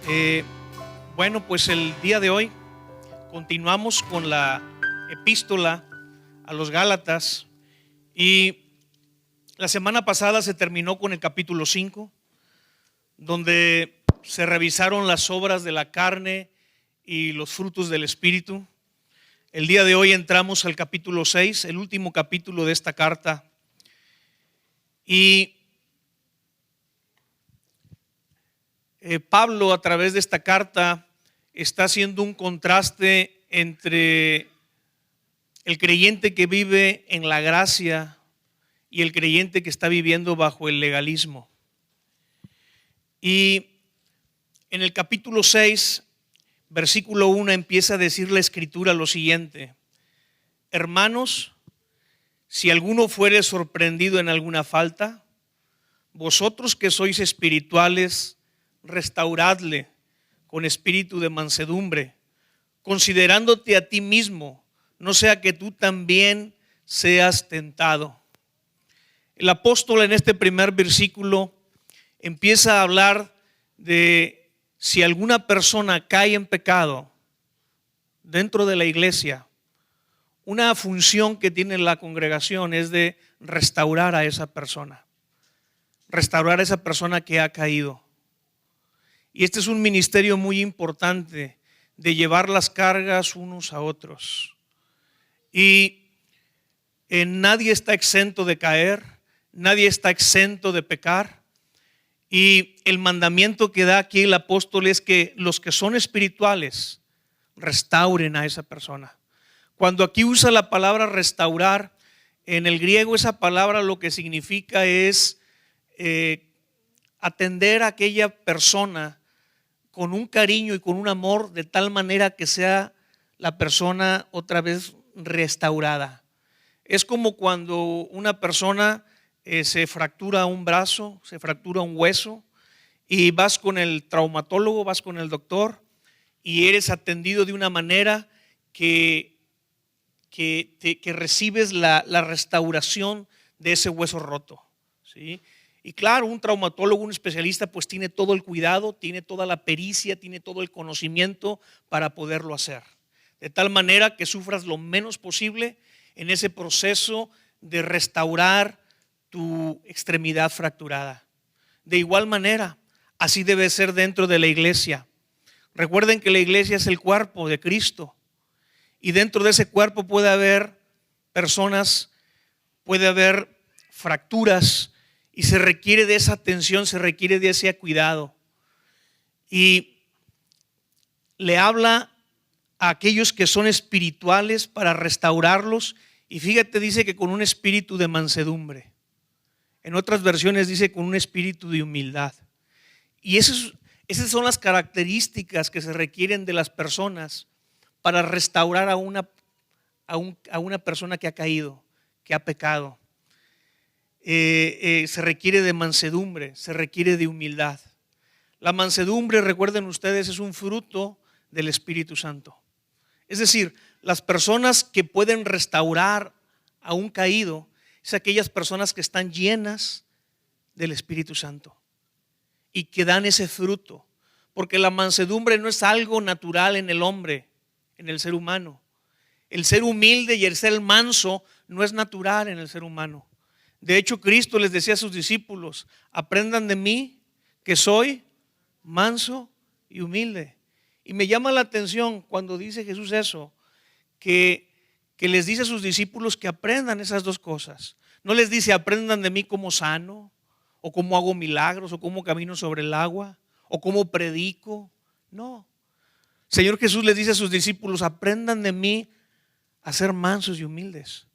Eh, bueno, pues el día de hoy continuamos con la epístola a los Gálatas y la semana pasada se terminó con el capítulo 5, donde se revisaron las obras de la carne y los frutos del Espíritu. El día de hoy entramos al capítulo 6, el último capítulo de esta carta. Y Pablo, a través de esta carta, está haciendo un contraste entre el creyente que vive en la gracia y el creyente que está viviendo bajo el legalismo. Y en el capítulo 6, versículo 1, empieza a decir la Escritura lo siguiente: hermanos, si alguno fuere sorprendido en alguna falta, vosotros que sois espirituales, restauradle con espíritu de mansedumbre, considerándote a ti mismo, no sea que tú también seas tentado. El apóstol en este primer versículo empieza a hablar de si alguna persona cae en pecado dentro de la iglesia. Una función que tiene la congregación es de restaurar a esa persona que ha caído. Y este es un ministerio muy importante de llevar las cargas unos a otros. Y nadie está exento de caer, nadie está exento de pecar. Y el mandamiento que da aquí el apóstol es que los que son espirituales restauren a esa persona. Cuando aquí usa la palabra restaurar, en el griego esa palabra lo que significa es atender a aquella persona con un cariño y con un amor de tal manera que sea la persona otra vez restaurada. Es como cuando una persona se fractura un brazo, se fractura un hueso y vas con el traumatólogo, vas con el doctor y eres atendido de una manera que recibes la restauración de ese hueso roto, ¿sí? Y claro, un traumatólogo, un especialista, pues tiene todo el cuidado, tiene toda la pericia, tiene todo el conocimiento para poderlo hacer. De tal manera que sufras lo menos posible en ese proceso de restaurar tu extremidad fracturada. De igual manera, así debe ser dentro de la iglesia. Recuerden que la iglesia es el cuerpo de Cristo. Y dentro de ese cuerpo puede haber personas, puede haber fracturas, y se requiere de esa atención, se requiere de ese cuidado. Y le habla a aquellos que son espirituales para restaurarlos. Y fíjate, dice que con un espíritu de mansedumbre. En otras versiones dice con un espíritu de humildad. Y esas son las características que se requieren de las personas para restaurar a una persona que ha caído, que ha pecado. Se requiere de mansedumbre, se requiere de humildad. La mansedumbre, recuerden ustedes, es un fruto del Espíritu Santo. Es decir, las personas que pueden restaurar a un caído es aquellas personas que están llenas del Espíritu Santo y que dan ese fruto, porque la mansedumbre no es algo natural en el hombre, en el ser humano. El ser humilde y el ser manso no es natural en el ser humano. De hecho, Cristo les decía a sus discípulos: aprendan de mí que soy manso y humilde. Y me llama la atención cuando dice Jesús eso, que les dice a sus discípulos que aprendan esas dos cosas. No les dice aprendan de mí cómo sano, o cómo hago milagros, o cómo camino sobre el agua, o cómo predico. No. Señor Jesús les dice a sus discípulos: aprendan de mí a ser mansos y humildes.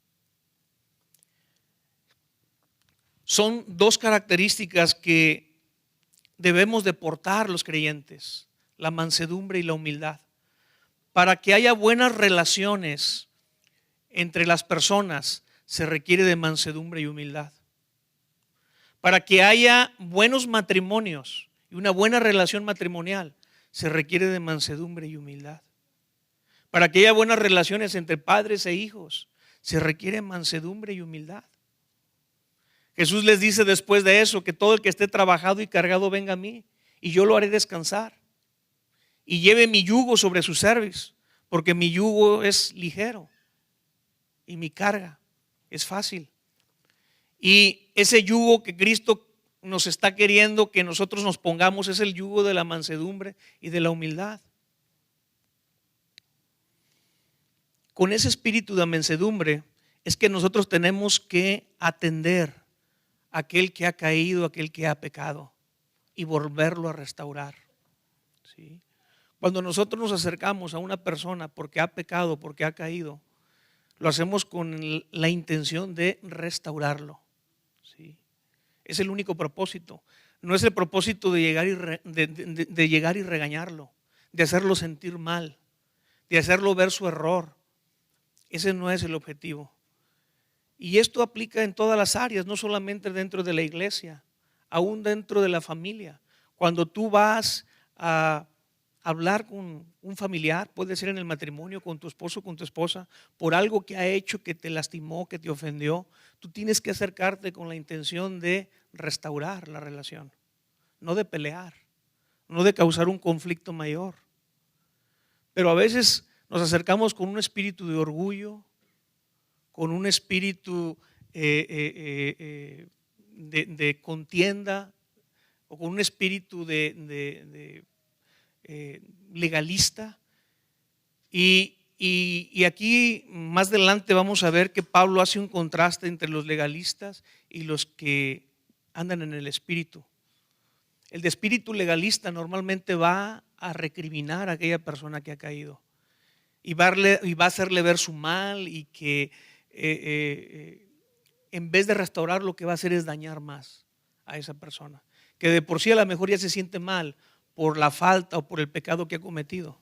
Son dos características que debemos de portar los creyentes: la mansedumbre y la humildad. Para que haya buenas relaciones entre las personas se requiere de mansedumbre y humildad. Para que haya buenos matrimonios y una buena relación matrimonial se requiere de mansedumbre y humildad. Para que haya buenas relaciones entre padres e hijos se requiere mansedumbre y humildad. Jesús les dice después de eso que todo el que esté trabajado y cargado venga a mí y yo lo haré descansar. y lleve mi yugo sobre su cerviz, porque mi yugo es ligero y mi carga es fácil. Y ese yugo que Cristo nos está queriendo que nosotros nos pongamos es el yugo de la mansedumbre y de la humildad. Con ese espíritu de mansedumbre es que nosotros tenemos que atender a aquel que ha caído, a aquel que ha pecado y volverlo a restaurar. ¿Sí? Cuando nosotros nos acercamos a una persona porque ha pecado, porque ha caído, lo hacemos con la intención de restaurarlo. ¿Sí? Es el único propósito. No es el propósito de llegar de llegar y regañarlo, de hacerlo sentir mal, de hacerlo ver su error. Ese no es el objetivo. Y esto aplica en todas las áreas, no solamente dentro de la iglesia, aún dentro de la familia. Cuando tú vas a hablar con un familiar, puede ser en el matrimonio, con tu esposo, con tu esposa, por algo que ha hecho, que te lastimó, que te ofendió, tú tienes que acercarte con la intención de restaurar la relación, no de pelear, no de causar un conflicto mayor. Pero a veces nos acercamos con un espíritu de orgullo, con un espíritu de contienda o con un espíritu legalista. Y aquí más adelante vamos a ver que Pablo hace un contraste entre los legalistas y los que andan en el espíritu. El de espíritu legalista normalmente va a recriminar a aquella persona que ha caído y va a hacerle ver su mal, y que en vez de restaurar, lo que va a hacer es dañar más a esa persona, que de por sí a lo mejor ya se siente mal por la falta o por el pecado que ha cometido.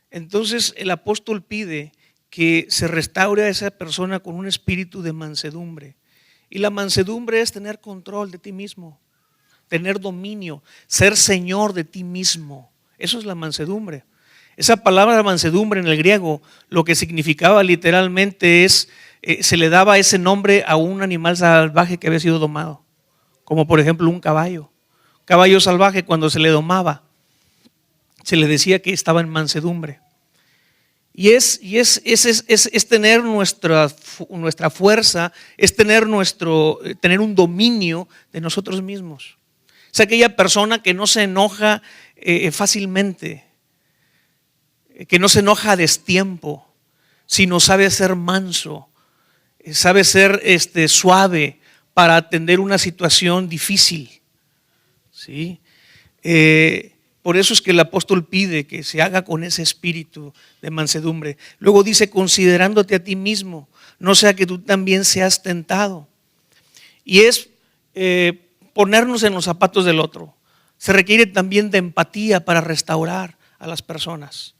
Entonces el apóstol pide que se restaure a esa persona con un espíritu de mansedumbre. Y la mansedumbre es tener control de ti mismo, tener dominio, ser señor de ti mismo. Eso es la mansedumbre. Esa palabra mansedumbre en el griego lo que significaba literalmente es, se le daba ese nombre a un animal salvaje que había sido domado, como por ejemplo un caballo. Caballo salvaje, cuando se le domaba, se le decía que estaba en mansedumbre. Y es tener nuestra fuerza, es tener un dominio de nosotros mismos. Es aquella persona que no se enoja fácilmente, que no se enoja a destiempo, sino sabe ser manso, sabe ser suave para atender una situación difícil. ¿Sí? Por eso es que el apóstol pide que se haga con ese espíritu de mansedumbre. Luego dice, considerándote a ti mismo, no sea que tú también seas tentado. Y es ponernos en los zapatos del otro. Se requiere también de empatía para restaurar a las personas.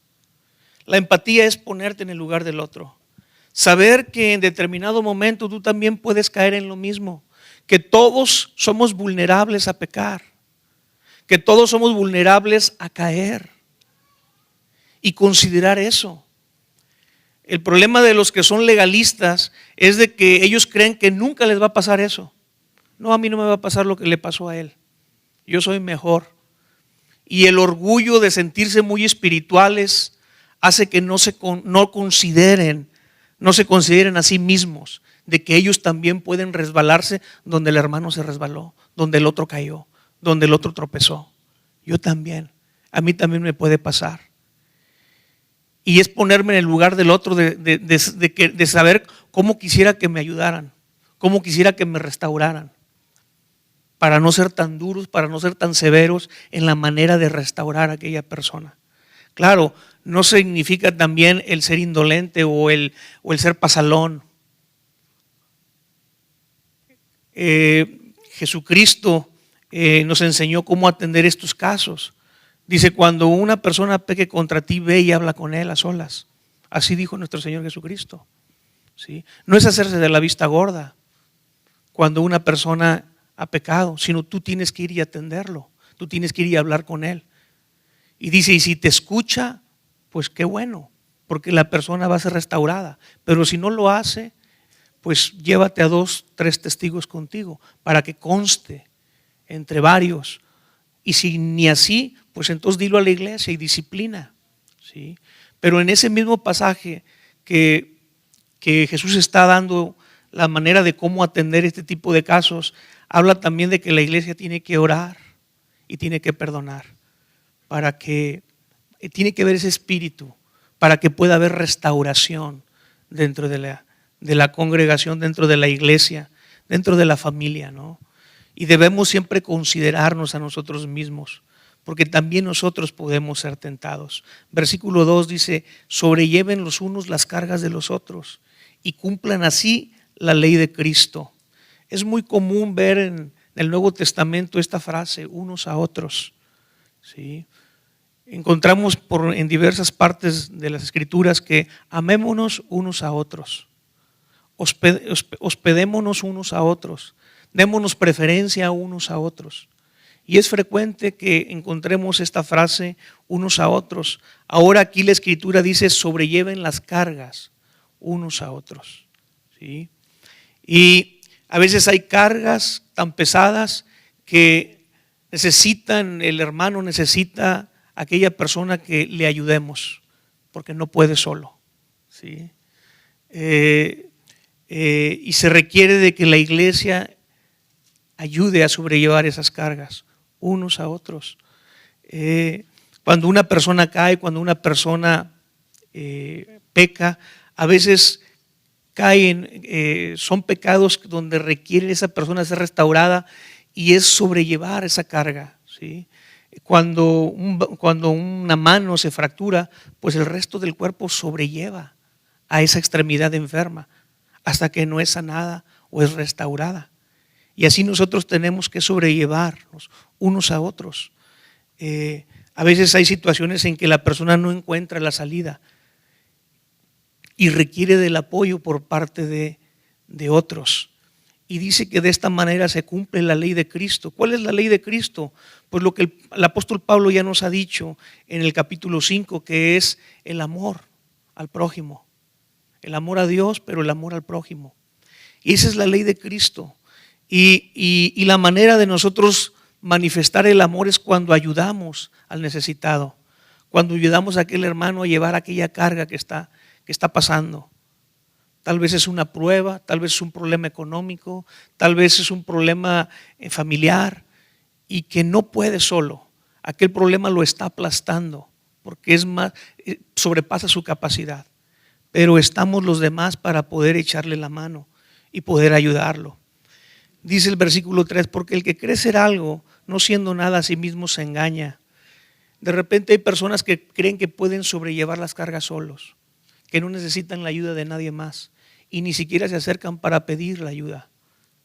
La empatía es ponerte en el lugar del otro. Saber que en determinado momento tú también puedes caer en lo mismo. Que todos somos vulnerables a pecar. Que todos somos vulnerables a caer. Y considerar eso. El problema de los que son legalistas es de que ellos creen que nunca les va a pasar eso. No, a mí no me va a pasar lo que le pasó a él. Yo soy mejor. Y el orgullo de sentirse muy espirituales hace que no se consideren a sí mismos, de que ellos también pueden resbalarse donde el hermano se resbaló, donde el otro cayó, donde el otro tropezó. Yo también, a mí también me puede pasar. Y es ponerme en el lugar del otro, de saber cómo quisiera que me ayudaran, cómo quisiera que me restauraran, para no ser tan duros, para no ser tan severos en la manera de restaurar a aquella persona. Claro, no significa también el ser indolente o el ser pasalón. Jesucristo nos enseñó cómo atender estos casos. Dice, cuando una persona peque contra ti, ve y habla con él a solas. Así dijo nuestro Señor Jesucristo. ¿Sí? No es hacerse de la vista gorda cuando una persona ha pecado, sino tú tienes que ir y atenderlo. Tú tienes que ir y hablar con él. Y dice, y si te escucha, pues qué bueno, porque la persona va a ser restaurada. Pero si no lo hace, pues llévate a 2, 3 testigos contigo para que conste entre varios. Y si ni así, pues entonces dilo a la iglesia y disciplina, ¿sí? Pero en ese mismo pasaje que Jesús está dando la manera de cómo atender este tipo de casos, habla también de que la iglesia tiene que orar y tiene que perdonar, para que tiene que haber ese espíritu, para que pueda haber restauración dentro de la congregación, dentro de la iglesia, dentro de la familia, ¿no? Y debemos siempre considerarnos a nosotros mismos, porque también nosotros podemos ser tentados. Versículo 2 dice: sobrelleven los unos las cargas de los otros y cumplan así la ley de Cristo. Es muy común ver en el Nuevo Testamento esta frase, unos a otros, ¿sí? Encontramos en diversas partes de las Escrituras que amémonos unos a otros, hospedémonos unos a otros, démonos preferencia unos a otros. Y es frecuente que encontremos esta frase, unos a otros. Ahora aquí la Escritura dice: sobrelleven las cargas unos a otros, ¿sí? Y a veces hay cargas tan pesadas que el hermano necesita aquella persona que le ayudemos, porque no puede solo, ¿sí? Y se requiere de que la iglesia ayude a sobrellevar esas cargas unos a otros. Cuando una persona cae, cuando una persona peca, a veces son pecados donde requiere esa persona ser restaurada, y es sobrellevar esa carga, ¿sí? Cuando una mano se fractura, pues el resto del cuerpo sobrelleva a esa extremidad enferma hasta que no es sanada o es restaurada. Y así nosotros tenemos que sobrellevarnos unos a otros. A veces hay situaciones en que la persona no encuentra la salida y requiere del apoyo por parte de otros. Y dice que de esta manera se cumple la ley de Cristo. ¿Cuál es la ley de Cristo? Pues lo que el apóstol Pablo ya nos ha dicho en el capítulo 5, que es el amor al prójimo. El amor a Dios, pero el amor al prójimo. Y esa es la ley de Cristo. Y la manera de nosotros manifestar el amor es cuando ayudamos al necesitado, cuando ayudamos a aquel hermano a llevar aquella carga que está pasando. Tal vez es una prueba, tal vez es un problema económico, tal vez es un problema familiar, y que no puede solo. Aquel problema lo está aplastando porque sobrepasa su capacidad. Pero estamos los demás para poder echarle la mano y poder ayudarlo. Dice el versículo 3: porque el que cree ser algo, no siendo nada a sí mismo, se engaña. De repente hay personas que creen que pueden sobrellevar las cargas solos, que no necesitan la ayuda de nadie más, y ni siquiera se acercan para pedir la ayuda,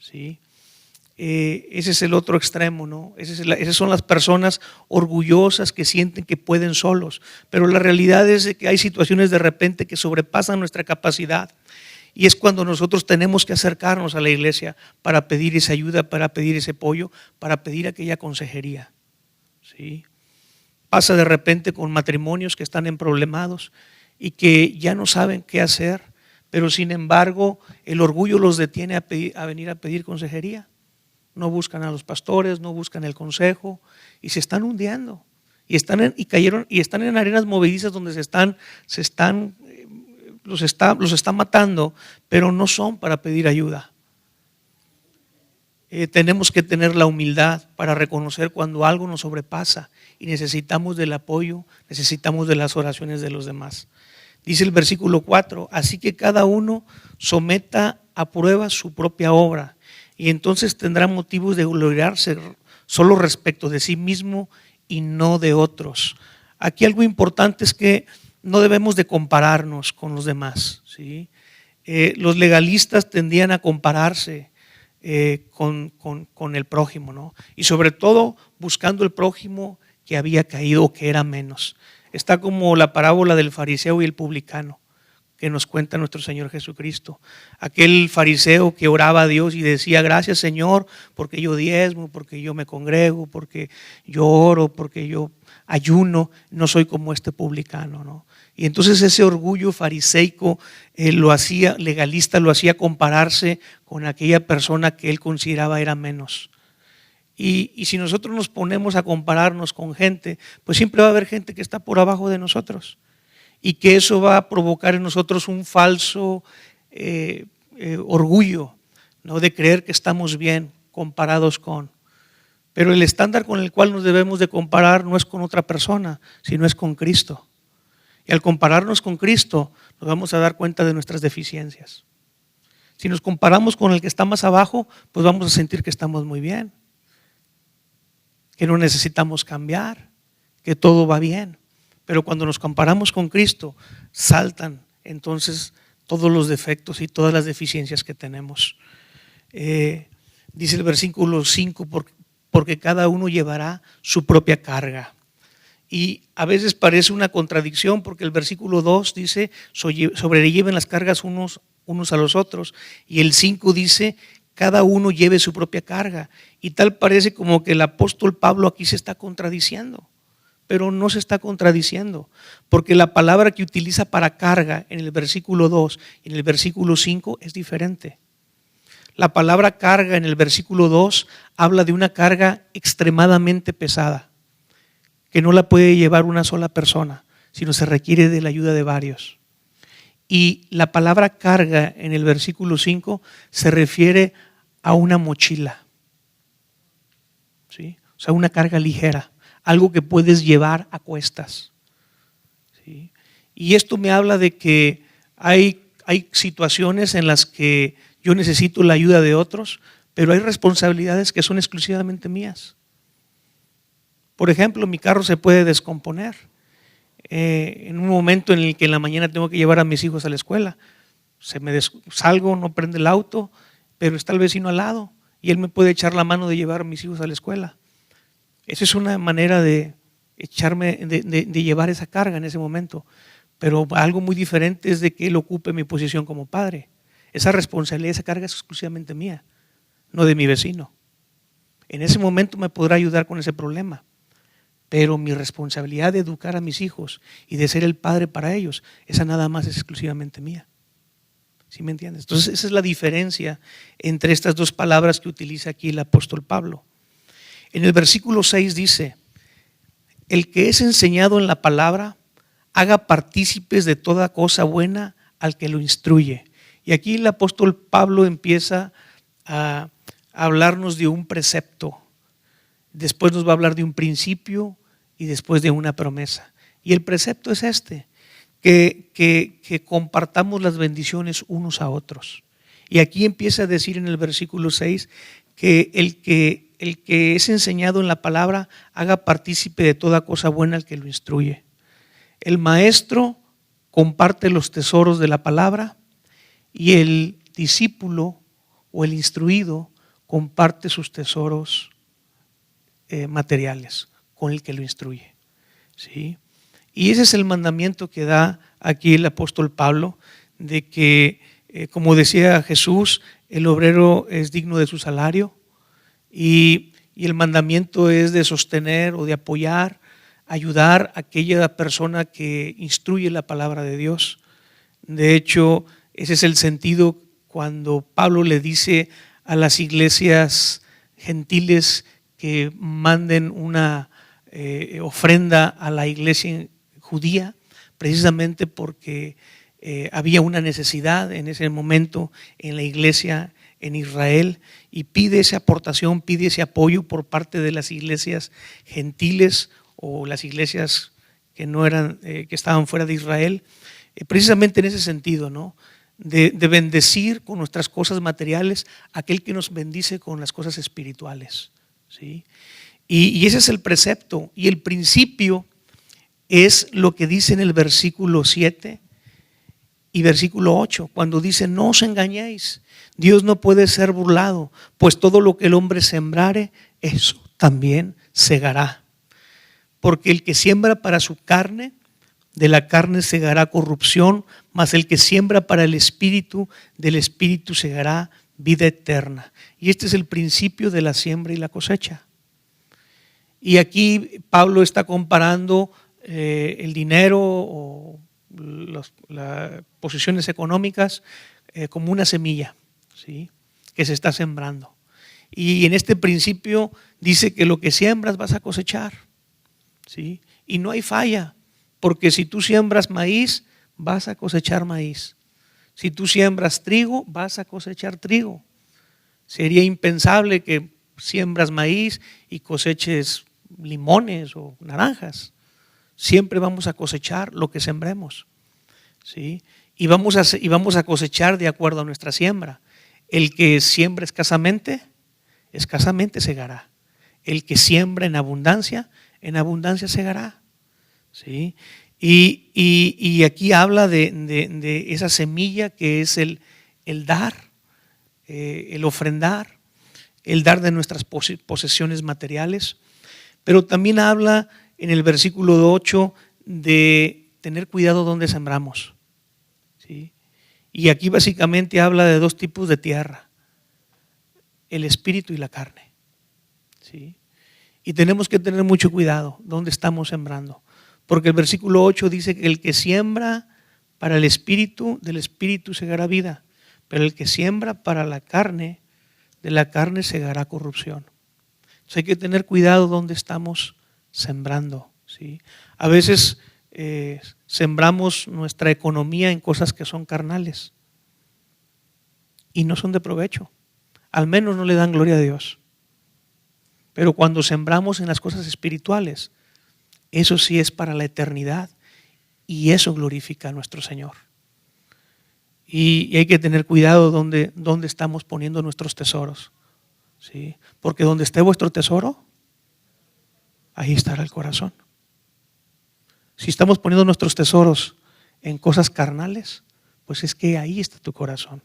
¿sí? Ese es el otro extremo, ¿no? Esas son las personas orgullosas que sienten que pueden solos, pero la realidad es que hay situaciones de repente que sobrepasan nuestra capacidad, y es cuando nosotros tenemos que acercarnos a la iglesia para pedir esa ayuda, para pedir ese apoyo, para pedir aquella consejería, ¿sí? Pasa de repente con matrimonios que están emproblemados y que ya no saben qué hacer, pero sin embargo el orgullo los detiene a venir a pedir consejería. No buscan a los pastores, no buscan el consejo, y se están hundiendo y están en arenas movedizas donde los está matando, pero no son para pedir ayuda. Tenemos que tener la humildad para reconocer cuando algo nos sobrepasa y necesitamos del apoyo, necesitamos de las oraciones de los demás. Dice el versículo 4: así que cada uno someta a prueba su propia obra, y entonces tendrá motivos de gloriarse solo respecto de sí mismo y no de otros. Aquí algo importante es que no debemos de compararnos con los demás, ¿sí? Los legalistas tendían a compararse con el prójimo, ¿no? Y sobre todo buscando el prójimo que había caído o que era menos. Está como la parábola del fariseo y el publicano que nos cuenta nuestro Señor Jesucristo. Aquel fariseo que oraba a Dios y decía: gracias, Señor, porque yo diezmo, porque yo me congrego, porque yo oro, porque yo ayuno, no soy como este publicano, ¿no? Y entonces ese orgullo fariseico legalista, lo hacía compararse con aquella persona que él consideraba era menos. Y si nosotros nos ponemos a compararnos con gente, pues siempre va a haber gente que está por abajo de nosotros y que eso va a provocar en nosotros un falso orgullo, ¿no? De creer que estamos bien comparados con. Pero el estándar con el cual nos debemos de comparar no es con otra persona, sino es con Cristo. Y al compararnos con Cristo nos vamos a dar cuenta de nuestras deficiencias. Si nos comparamos con el que está más abajo, pues vamos a sentir que estamos muy bien, que no necesitamos cambiar, que todo va bien. Pero cuando nos comparamos con Cristo, saltan entonces todos los defectos y todas las deficiencias que tenemos. Dice el versículo 5, porque cada uno llevará su propia carga. Y a veces parece una contradicción porque el versículo 2 dice, sobrelleven las cargas unos a los otros. Y el 5 dice, cada uno lleve su propia carga. Y tal parece como que el apóstol Pablo aquí se está contradiciendo. Pero no se está contradiciendo, porque la palabra que utiliza para carga en el versículo 2 y en el versículo 5 es diferente. La palabra carga en el versículo 2 habla de una carga extremadamente pesada, que no la puede llevar una sola persona, sino se requiere de la ayuda de varios. Y la palabra carga en el versículo 5 se refiere a una mochila, ¿sí? O sea, una carga ligera, algo que puedes llevar a cuestas, ¿sí? Y esto me habla de que hay situaciones en las que yo necesito la ayuda de otros, pero hay responsabilidades que son exclusivamente mías. Por ejemplo, mi carro se puede descomponer en un momento en el que en la mañana tengo que llevar a mis hijos a la escuela. Salgo, no prende el auto, pero está el vecino al lado y él me puede echar la mano de llevar a mis hijos a la escuela. Esa es una manera de llevar esa carga en ese momento. Pero algo muy diferente es de que él ocupe mi posición como padre. Esa responsabilidad, esa carga es exclusivamente mía, no de mi vecino. En ese momento me podrá ayudar con ese problema, pero mi responsabilidad de educar a mis hijos y de ser el padre para ellos, esa nada más es exclusivamente mía. ¿Sí me entiendes? Entonces esa es la diferencia entre estas dos palabras que utiliza aquí el apóstol Pablo. En el versículo 6 dice, el que es enseñado en la palabra, haga partícipes de toda cosa buena al que lo instruye. Y aquí el apóstol Pablo empieza a hablarnos de un precepto, después nos va a hablar de un principio y después de una promesa. Y el precepto es este, que compartamos las bendiciones unos a otros. Y aquí empieza a decir en el versículo 6 que el que es enseñado en la palabra haga partícipe de toda cosa buena al que lo instruye. El maestro comparte los tesoros de la palabra y el discípulo o el instruido comparte sus tesoros materiales con el que lo instruye, ¿sí? Y ese es el mandamiento que da aquí el apóstol Pablo, de que, como decía Jesús, el obrero es digno de su salario y el mandamiento es de sostener o de apoyar, ayudar a aquella persona que instruye la palabra de Dios. De hecho, ese es el sentido cuando Pablo le dice a las iglesias gentiles que manden una ofrenda a la iglesia judía, precisamente porque había una necesidad en ese momento en la iglesia en Israel, y pide esa aportación, pide ese apoyo por parte de las iglesias gentiles o las iglesias que no eran, que estaban fuera de Israel, precisamente en ese sentido, ¿no? De bendecir con nuestras cosas materiales a aquel que nos bendice con las cosas espirituales, ¿sí? Y ese es el precepto. Y el principio es lo que dice en el versículo 7 y versículo 8, cuando dice: no os engañéis, Dios no puede ser burlado, pues todo lo que el hombre sembrare, eso también segará. Porque el que siembra para su carne, de la carne segará corrupción, mas el que siembra para el espíritu, del espíritu segará vida eterna. Y este es el principio de la siembra y la cosecha. Y aquí Pablo está comparando el dinero o las posiciones económicas como una semilla, ¿sí?, que se está sembrando. Y en este principio dice que lo que siembras vas a cosechar, ¿sí? Y no hay falla, porque si tú siembras maíz, vas a cosechar maíz. Si tú siembras trigo, vas a cosechar trigo. Sería impensable que siembras maíz y coseches limones o naranjas. Siempre vamos a cosechar lo que sembremos, ¿sí? Y vamos a cosechar de acuerdo a nuestra siembra. El que siembra escasamente, escasamente segará. El que siembra en abundancia segará, ¿sí? Y aquí habla de esa semilla que es el dar, el ofrendar, el dar de nuestras posesiones materiales. Pero también habla en el versículo 8 de tener cuidado donde sembramos, ¿sí? Y aquí básicamente habla de dos tipos de tierra: el espíritu y la carne, ¿sí? Y tenemos que tener mucho cuidado donde estamos sembrando, porque el versículo 8 dice que el que siembra para el espíritu, del espíritu segará vida, pero el que siembra para la carne, de la carne segará corrupción. Entonces hay que tener cuidado donde estamos sembrando, ¿sí? A veces sembramos nuestra economía en cosas que son carnales y no son de provecho, al menos no le dan gloria a Dios. Pero cuando sembramos en las cosas espirituales, eso sí es para la eternidad y eso glorifica a nuestro Señor. Y hay que tener cuidado donde estamos poniendo nuestros tesoros, ¿sí? Porque donde esté vuestro tesoro, ahí estará el corazón. Si estamos poniendo nuestros tesoros en cosas carnales, pues es que ahí está tu corazón.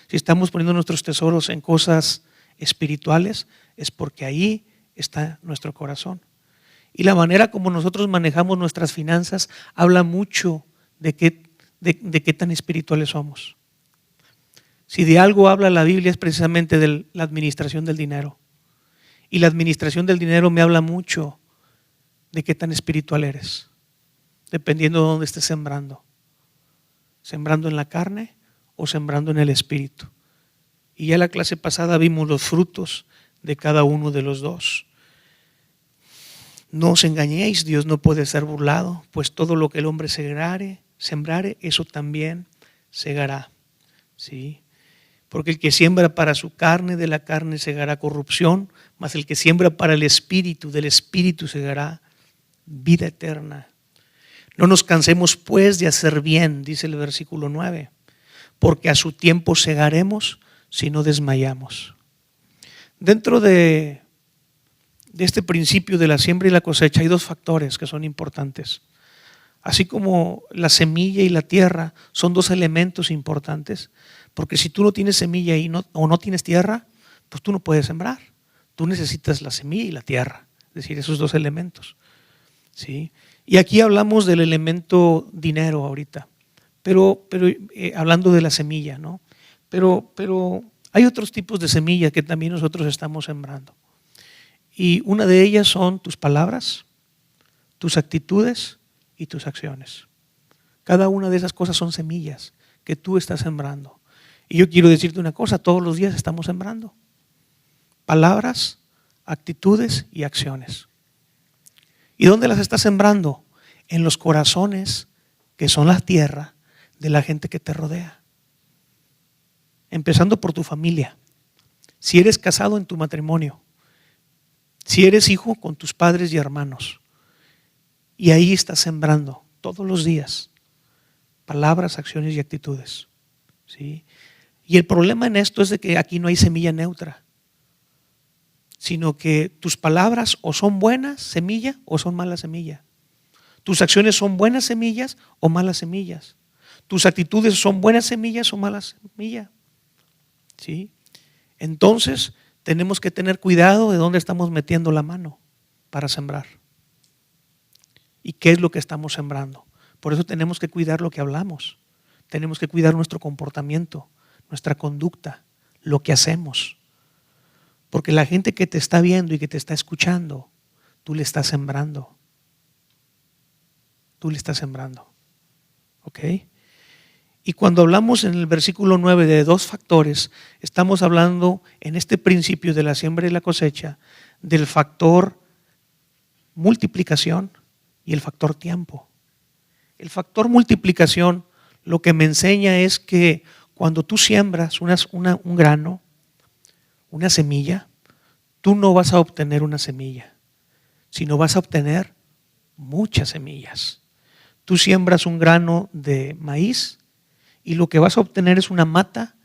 Si estamos poniendo nuestros tesoros en cosas espirituales, es porque ahí está nuestro corazón. Y la manera como nosotros manejamos nuestras finanzas habla mucho de qué tan espirituales somos. Si de algo habla la Biblia es precisamente de la administración del dinero. Y la administración del dinero me habla mucho de qué tan espiritual eres, dependiendo de dónde estés sembrando. Sembrando en la carne o sembrando en el espíritu. Y ya la clase pasada vimos los frutos de cada uno de los dos. No os engañéis, Dios no puede ser burlado, pues todo lo que el hombre sembrare, eso también segará, ¿sí? Porque el que siembra para su carne, de la carne segará corrupción, mas el que siembra para el espíritu, del espíritu segará vida eterna. No nos cansemos pues de hacer bien, dice el versículo 9, porque a su tiempo segaremos si no desmayamos. Dentro de este principio de la siembra y la cosecha hay dos factores que son importantes. Así como la semilla y la tierra son dos elementos importantes, porque si tú no tienes semilla o no tienes tierra, pues tú no puedes sembrar. Tú necesitas la semilla y la tierra, es decir, esos dos elementos, ¿sí? Y aquí hablamos del elemento dinero ahorita, pero hablando de la semilla, ¿no? Pero hay otros tipos de semilla que también nosotros estamos sembrando. Y una de ellas son tus palabras, tus actitudes y tus acciones. Cada una de esas cosas son semillas que tú estás sembrando. Y yo quiero decirte una cosa, todos los días estamos sembrando palabras, actitudes y acciones. ¿Y dónde las estás sembrando? En los corazones que son la tierra de la gente que te rodea. Empezando por tu familia. Si eres casado, en tu matrimonio. Si eres hijo, con tus padres y hermanos. Y ahí estás sembrando todos los días palabras, acciones y actitudes, ¿sí? Y el problema en esto es de que aquí no hay semilla neutra, sino que tus palabras o son buenas semilla o son malas semilla. Tus acciones son buenas semillas o malas semillas. Tus actitudes son buenas semillas o malas semillas, ¿sí? Entonces tenemos que tener cuidado de dónde estamos metiendo la mano para sembrar y qué es lo que estamos sembrando. Por eso tenemos que cuidar lo que hablamos, tenemos que cuidar nuestro comportamiento, nuestra conducta, lo que hacemos. Porque la gente que te está viendo y que te está escuchando, tú le estás sembrando. Tú le estás sembrando, ¿ok? Y cuando hablamos en el versículo 9 de dos factores, estamos hablando en este principio de la siembra y la cosecha del factor multiplicación y el factor tiempo. El factor multiplicación lo que me enseña es que cuando tú siembras un grano, una semilla, tú no vas a obtener una semilla, sino vas a obtener muchas semillas. Tú siembras un grano de maíz y lo que vas a obtener es una mata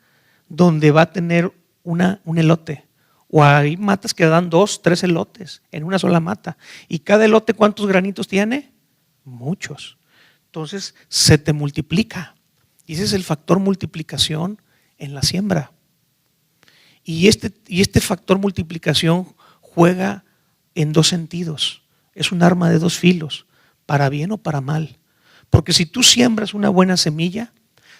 donde va a tener un elote. O hay matas que dan 2, 3 elotes en una sola mata. ¿Y cada elote cuántos granitos tiene? Muchos. Entonces se te multiplica. Y ese es el factor multiplicación en la siembra. Y este factor multiplicación juega en dos sentidos. Es un arma de dos filos, para bien o para mal. Porque si tú siembras una buena semilla,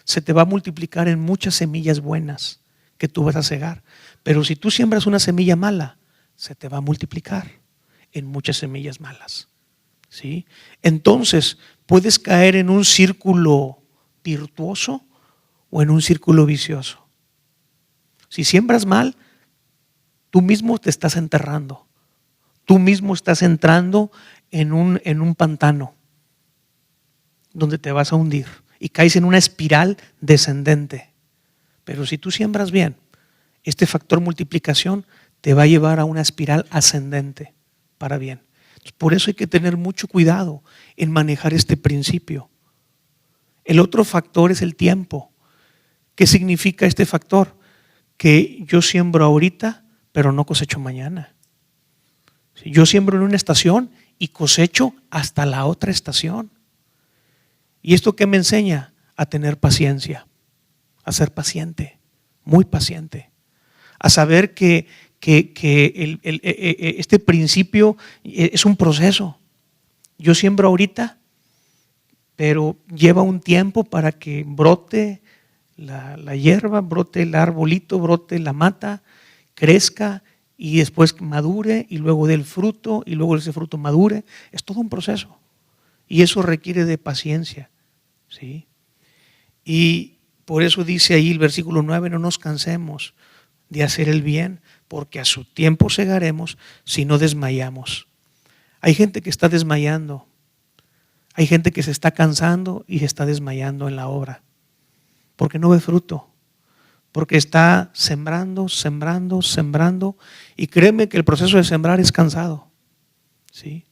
se te va a multiplicar en muchas semillas buenas que tú vas a cegar. Pero si tú siembras una semilla mala, se te va a multiplicar en muchas semillas malas. ¿Sí? Entonces, puedes caer en un círculo virtuoso o en un círculo vicioso. Si siembras mal, tú mismo te estás enterrando. Tú mismo estás entrando en un pantano donde te vas a hundir y caes en una espiral descendente. Pero si tú siembras bien, este factor multiplicación te va a llevar a una espiral ascendente para bien. Por eso hay que tener mucho cuidado en manejar este principio. El otro factor es el tiempo. ¿Qué significa este factor? Que yo siembro ahorita, pero no cosecho mañana. Yo siembro en una estación y cosecho hasta la otra estación. ¿Y esto qué me enseña? A tener paciencia, a ser paciente, muy paciente, a saber que este principio es un proceso. Yo siembro ahorita, pero lleva un tiempo para que brote la hierba, brote el arbolito, brote la mata, crezca y después madure y luego dé el fruto y luego ese fruto madure. Es todo un proceso y eso requiere de paciencia, ¿sí? Y por eso dice ahí el versículo 9, no nos cansemos de hacer el bien, porque a su tiempo segaremos si no desmayamos. Hay gente que está desmayando, hay gente que se está cansando y se está desmayando en la obra, porque no ve fruto, porque está sembrando, y créeme que el proceso de sembrar es cansado, ¿sí?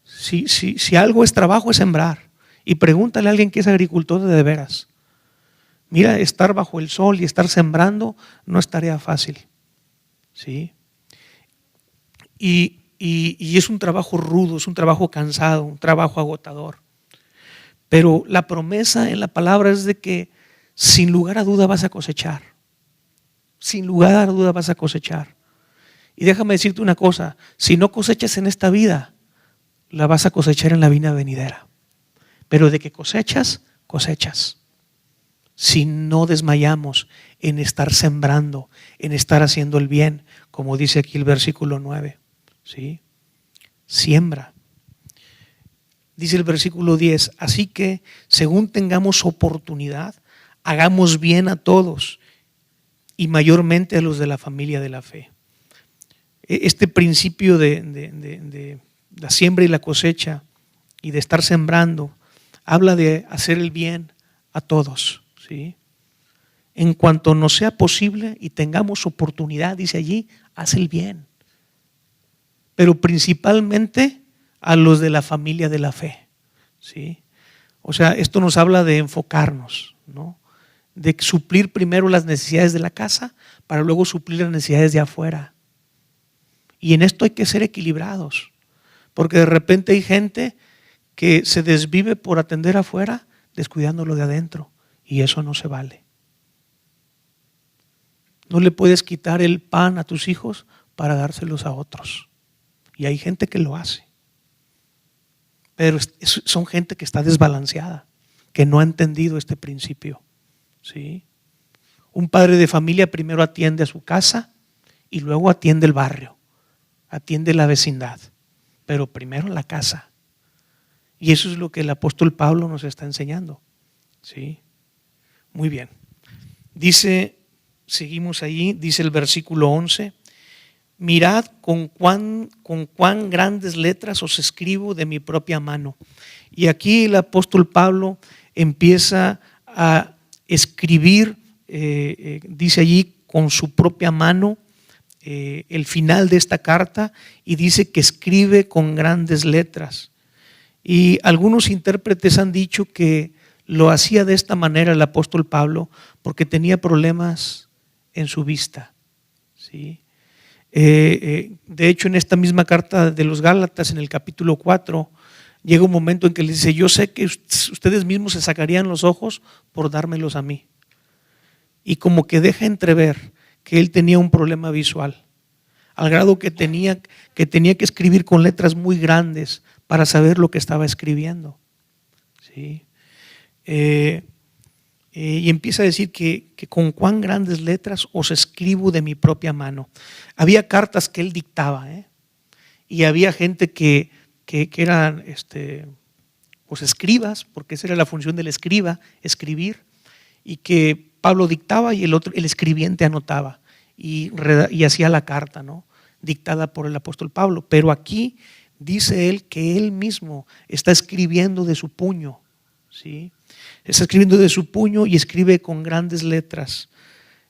Si algo es trabajo es sembrar, y pregúntale a alguien que es agricultor de veras. Mira, estar bajo el sol y estar sembrando no es tarea fácil, ¿sí? Y es un trabajo rudo, es un trabajo cansado, un trabajo agotador. Pero la promesa en la palabra es de que sin lugar a duda vas a cosechar. Sin lugar a duda vas a cosechar. Y déjame decirte una cosa, si no cosechas en esta vida, la vas a cosechar en la vida venidera. Pero de que cosechas, cosechas. Si no desmayamos en estar sembrando, en estar haciendo el bien, como dice aquí el versículo 9, ¿sí? Siembra. Dice el versículo 10, así que según tengamos oportunidad, hagamos bien a todos y mayormente a los de la familia de la fe. Este principio de la siembra y la cosecha y de estar sembrando, habla de hacer el bien a todos. ¿Sí? En cuanto nos sea posible y tengamos oportunidad, dice allí, haz el bien. Pero principalmente a los de la familia de la fe. ¿Sí? O sea, esto nos habla de enfocarnos, ¿no? De suplir primero las necesidades de la casa para luego suplir las necesidades de afuera. Y en esto hay que ser equilibrados, porque de repente hay gente que se desvive por atender afuera, descuidando lo de adentro. Y eso no se vale. No le puedes quitar el pan a tus hijos para dárselos a otros. Y hay gente que lo hace. Pero son gente que está desbalanceada, que no ha entendido este principio. ¿Sí? Un padre de familia primero atiende a su casa y luego atiende el barrio, atiende la vecindad, pero primero la casa. Y eso es lo que el apóstol Pablo nos está enseñando. ¿Sí? Muy bien. Dice, seguimos ahí, dice el versículo 11. Mirad con cuán grandes letras os escribo de mi propia mano. Y aquí el apóstol Pablo empieza a escribir, dice allí, con su propia mano, el final de esta carta, y dice que escribe con grandes letras. Y algunos intérpretes han dicho que lo hacía de esta manera el apóstol Pablo porque tenía problemas en su vista, ¿sí? De hecho, en esta misma carta de los Gálatas, en el capítulo 4, llega un momento en que le dice: yo sé que ustedes mismos se sacarían los ojos por dármelos a mí. Y como que deja entrever que él tenía un problema visual, al grado que tenía que escribir con letras muy grandes para saber lo que estaba escribiendo, ¿sí? Y empieza a decir que con cuán grandes letras os escribo de mi propia mano. Había cartas que él dictaba, y había gente que eran pues escribas, porque esa era la función del escriba, escribir, y que Pablo dictaba y el escribiente anotaba y hacía la carta, ¿no?, dictada por el apóstol Pablo. Pero aquí dice él que él mismo está escribiendo de su puño, ¿sí? Está escribiendo de su puño y escribe con grandes letras.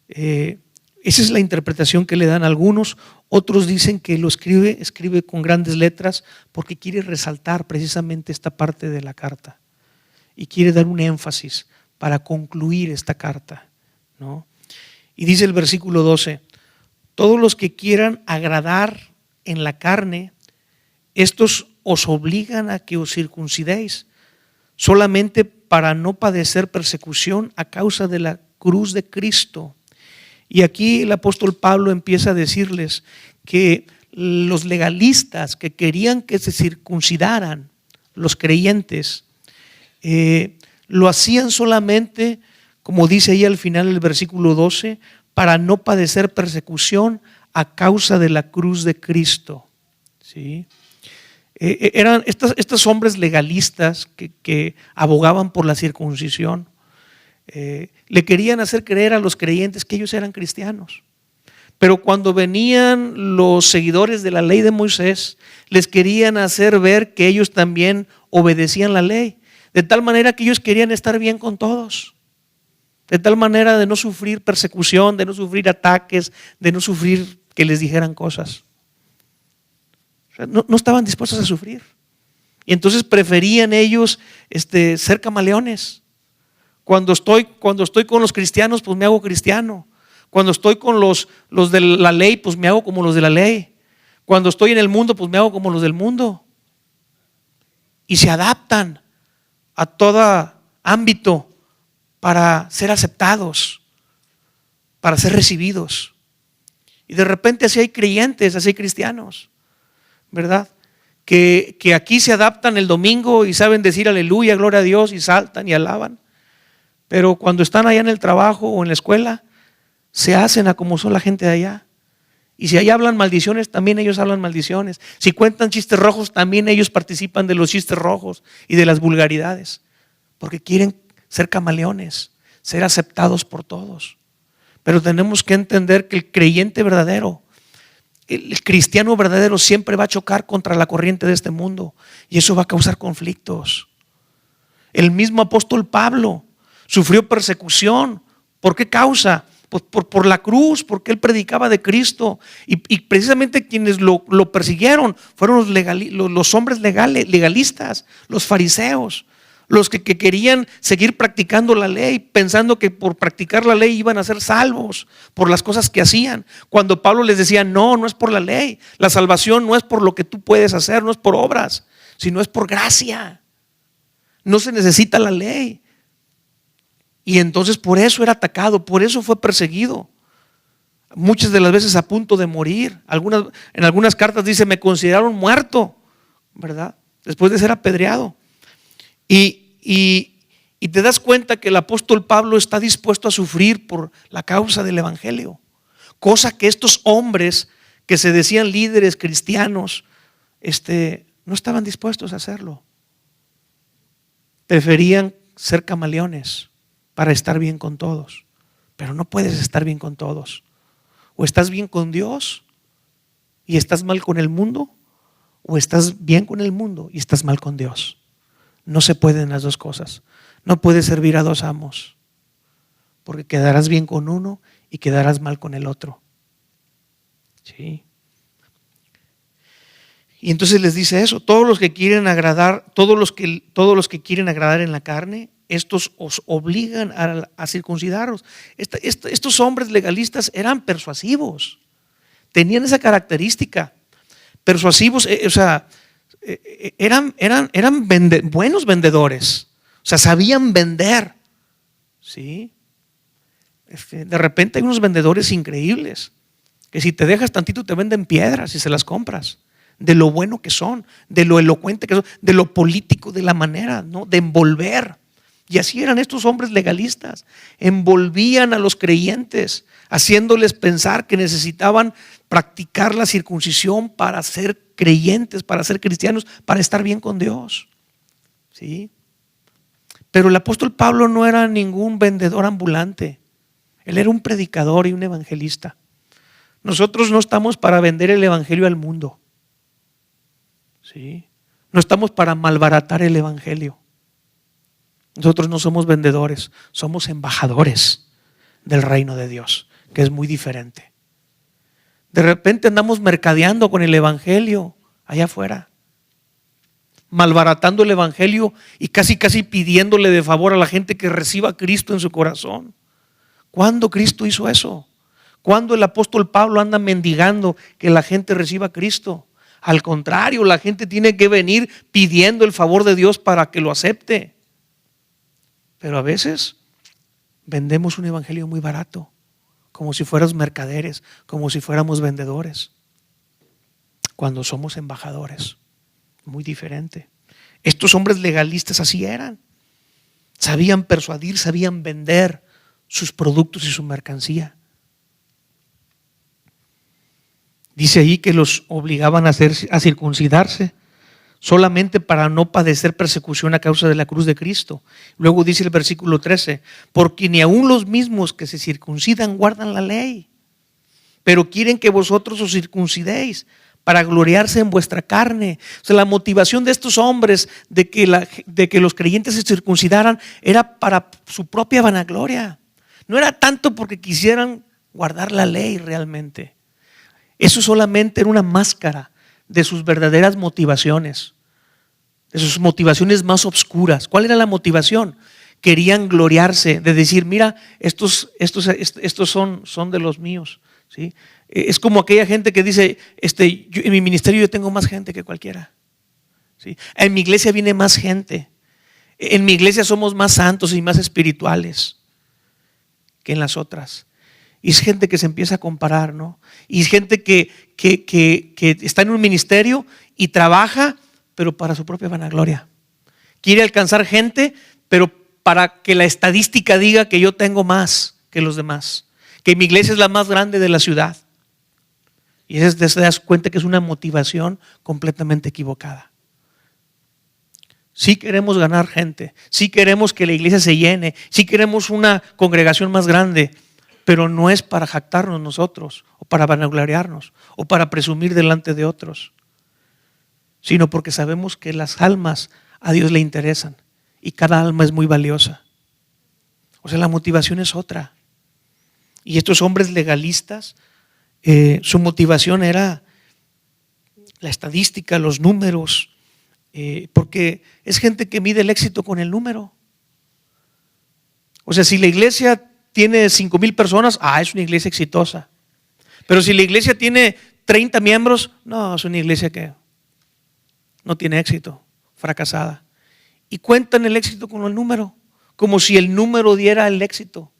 Esa es la interpretación que le dan algunos. Otros dicen que lo escribe con grandes letras porque quiere resaltar precisamente esta parte de la carta y quiere dar un énfasis para concluir esta carta, ¿no? Y dice el versículo 12: todos los que quieran agradar en la carne, estos os obligan a que os circuncidéis, solamente para no padecer persecución a causa de la cruz de Cristo. Y aquí el apóstol Pablo empieza a decirles que los legalistas que querían que se circuncidaran, los creyentes, lo hacían solamente, como dice ahí al final del versículo 12, para no padecer persecución a causa de la cruz de Cristo, ¿sí? Eran estos hombres legalistas que abogaban por la circuncisión. Le querían hacer creer a los creyentes que ellos eran cristianos. Pero cuando venían los seguidores de la ley de Moisés, les querían hacer ver que ellos también obedecían la ley, de tal manera que ellos querían estar bien con todos, de tal manera de no sufrir persecución, de no sufrir ataques, de no sufrir que les dijeran cosas. No estaban dispuestos a sufrir. Y entonces preferían ellos ser camaleones. Cuando estoy con los cristianos, pues me hago cristiano. Cuando estoy con los de la ley, pues me hago como los de la ley. Cuando estoy en el mundo, pues me hago como los del mundo. Y se adaptan a todo ámbito para ser aceptados, para ser recibidos. Y de repente así hay creyentes, así hay cristianos, ¿verdad? Que aquí se adaptan el domingo y saben decir aleluya, gloria a Dios, y saltan y alaban. Pero cuando están allá en el trabajo o en la escuela, se hacen a como son la gente de allá. Y si allá hablan maldiciones, también ellos hablan maldiciones. Si cuentan chistes rojos, también ellos participan de los chistes rojos y de las vulgaridades, porque quieren ser camaleones, ser aceptados por todos. Pero tenemos que entender que el creyente verdadero, el cristiano verdadero, siempre va a chocar contra la corriente de este mundo, y eso va a causar conflictos. El mismo apóstol Pablo sufrió persecución. ¿Por qué causa? Pues por la cruz, porque él predicaba de Cristo, y precisamente quienes lo persiguieron fueron los hombres legalistas, los fariseos, los que querían seguir practicando la ley, pensando que por practicar la ley iban a ser salvos por las cosas que hacían, cuando Pablo les decía: no es por la ley, la salvación no es por lo que tú puedes hacer, no es por obras, sino es por gracia. No se necesita la ley. Y entonces por eso era atacado, por eso fue perseguido. Muchas de las veces a punto de morir. En algunas cartas dice: me consideraron muerto, ¿verdad? Después de ser apedreado. Y te das cuenta que el apóstol Pablo está dispuesto a sufrir por la causa del evangelio, cosa que estos hombres que se decían líderes cristianos no estaban dispuestos a hacerlo. Preferían ser camaleones, para estar bien con todos. Pero no puedes estar bien con todos. O estás bien con Dios y estás mal con el mundo, o estás bien con el mundo y estás mal con Dios. No se pueden las dos cosas. No puedes servir a dos amos, porque quedarás bien con uno y quedarás mal con el otro. Sí. Y entonces les dice eso: todos los que quieren agradar, todos los que quieren agradar en la carne, estos os obligan a circuncidaros. Estos hombres legalistas eran persuasivos, tenían esa característica. Persuasivos, eran buenos vendedores, o sea, sabían vender. ¿Sí? De repente hay unos vendedores increíbles que si te dejas tantito te venden piedras y se las compras, de lo bueno que son, de lo elocuente que son, de lo político, de la manera, ¿no?, de envolver. Y así eran estos hombres legalistas, envolvían a los creyentes, haciéndoles pensar que necesitaban practicar la circuncisión para ser creyentes, para ser cristianos, para estar bien con Dios. ¿Sí? Pero el apóstol Pablo no era ningún vendedor ambulante. Él era un predicador y un evangelista. Nosotros no estamos para vender el evangelio al mundo. ¿Sí? No estamos para malbaratar el evangelio. Nosotros no somos vendedores, somos embajadores del reino de Dios, que es muy diferente. De repente andamos mercadeando con el evangelio allá afuera, malbaratando el evangelio y casi pidiéndole de favor a la gente que reciba a Cristo en su corazón. ¿Cuándo Cristo hizo eso? ¿Cuándo el apóstol Pablo anda mendigando que la gente reciba a Cristo? Al contrario, la gente tiene que venir pidiendo el favor de Dios para que lo acepte. Pero a veces vendemos un evangelio muy barato, como si fuéramos mercaderes, como si fuéramos vendedores, cuando somos embajadores. Muy diferente. Estos hombres legalistas así eran. Sabían persuadir, sabían vender sus productos y su mercancía. Dice ahí que los obligaban a circuncidarse solamente para no padecer persecución a causa de la cruz de Cristo. Luego dice el versículo 13: porque ni aun los mismos que se circuncidan guardan la ley, pero quieren que vosotros os circuncidéis para gloriarse en vuestra carne. O sea, la motivación de estos hombres de que los creyentes se circuncidaran era para su propia vanagloria. No era tanto porque quisieran guardar la ley realmente. Eso solamente era una máscara de sus verdaderas motivaciones, de sus motivaciones más obscuras. ¿Cuál era la motivación? Querían gloriarse, de decir: mira, estos son de los míos. ¿Sí? Es como aquella gente que dice: en mi ministerio yo tengo más gente que cualquiera. ¿Sí? En mi iglesia viene más gente. En mi iglesia somos más santos y más espirituales que en las otras. Y es gente que se empieza a comparar, ¿no? Y es gente que está en un ministerio y trabaja, pero para su propia vanagloria. Quiere alcanzar gente, pero para que la estadística diga que yo tengo más que los demás, que mi iglesia es la más grande de la ciudad. Y te das cuenta que es una motivación completamente equivocada. Sí queremos ganar gente, sí queremos que la iglesia se llene, sí queremos una congregación más grande, pero no es para jactarnos nosotros, o para vanagloriarnos, o para presumir delante de otros, sino porque sabemos que las almas a Dios le interesan y cada alma es muy valiosa. O sea, la motivación es otra. Y estos hombres legalistas, su motivación era la estadística, los números, porque es gente que mide el éxito con el número. O sea, si la iglesia tiene 5,000 personas, es una iglesia exitosa. Pero si la iglesia tiene 30 miembros, no, es una iglesia que no tiene éxito, fracasada. Y cuentan el éxito con el número, como si el número diera el éxito.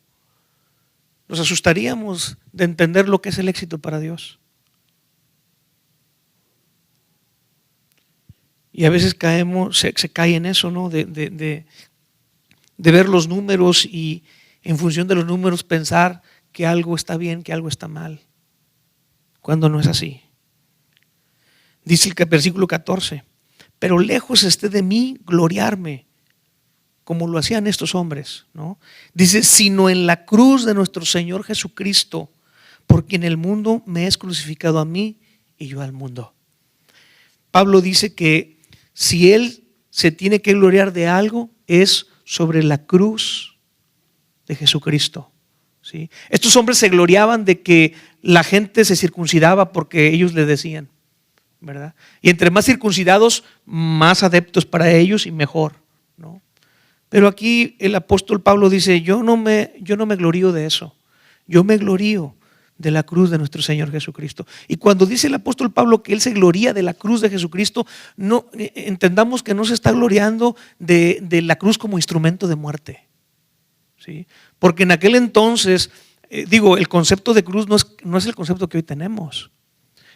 Nos asustaríamos de entender lo que es el éxito para Dios. Y a veces se cae en eso, ¿no? De ver los números y en función de los números pensar que algo está bien, que algo está mal, cuando no es así. Dice el versículo 14: pero lejos esté de mí gloriarme, como lo hacían estos hombres, ¿no? Dice, sino en la cruz de nuestro Señor Jesucristo, por quien el mundo me es crucificado a mí y yo al mundo. Pablo dice que si él se tiene que gloriar de algo, es sobre la cruz de Jesucristo, ¿sí? Estos hombres se gloriaban de que la gente se circuncidaba porque ellos le decían, ¿verdad? Y entre más circuncidados, más adeptos para ellos y mejor, ¿no? Pero aquí el apóstol Pablo dice, yo no me glorío de eso, yo me glorío de la cruz de nuestro Señor Jesucristo. Y cuando dice el apóstol Pablo que él se gloría de la cruz de Jesucristo, no entendamos que no se está gloriando de la cruz como instrumento de muerte, ¿sí? Porque en aquel entonces, el concepto de cruz no es el concepto que hoy tenemos.